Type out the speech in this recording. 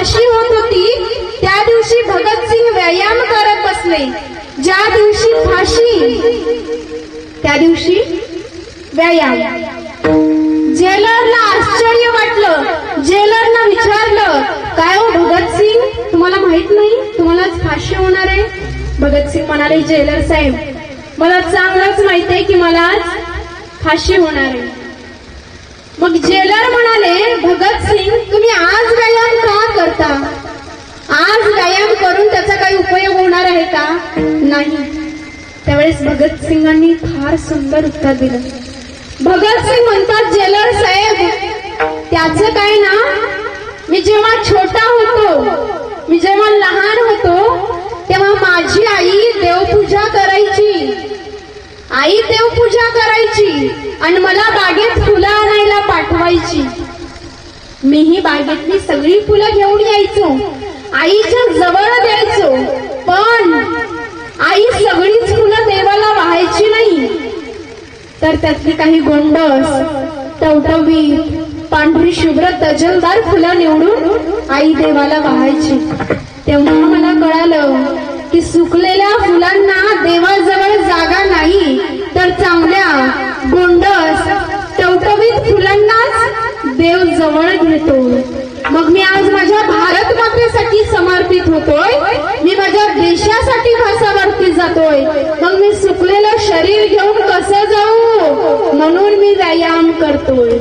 फाशी होत होती त्या दिवशी भगतसिंग व्यायाम करत बसले. ज्या दिवशी फाशी त्या दिवशी व्यायाम. जेलरला आश्चर्य वाटलं. जेलरनं विचारलं, काय हो भगतसिंग, तुम्हाला माहित नाही तुम्हालाच फाशी होणार आहे? भगतसिंग म्हणाले, जेलर साहेब, मला चांगलंच माहित आहे की मला आज फाशी होणार आहे. मग जेलर म्हणाले, भगतसिंग, तुम्ही आज व्यायाम का करता? आज व्यायाम करून त्याचा काही उपयोग होणार आहे का? नाही. त्यावेळेस भगतसिंगांनी फार सुंदर उत्तर दिलं. भगतसिंग म्हणतात, जेलर साहेब, त्याचं काय ना, मी जेव्हा छोटा होतो, मी जेव्हा लहान होतो, तेव्हा माझी आई देवपूजा करायची. आई देवपूजा करायची आणि मला बागेत फुलं आणायला पाठवायची. मीही बागेतली सगळी फुलं घेऊन यायचो, आईच्या जवळ द्यायचो. पण आई सगळीच फुलं देवाला वाहायची नाही, तर त्यातली काही गोंडस, टवटवीत, पांढरी शुभ्र तजलदार फुलं निवडून आई देवाला वाहायची. तेव्हा मला कळालं की सुकलेल्या फुलांना देवाजवळ जागा नाही, तर चांगल्या गोंडस टवटवीत फुलांनाच देव जवळ घेतो. मग मी आज माझ्या भारत मातेसाठी समर्पित होतोय, मी माझ्या देशासाठी फासावरती जातोय. मग मी सुकलेलं शरीर घेऊन कसं जाऊ? म्हणून मी व्यायाम करतोय.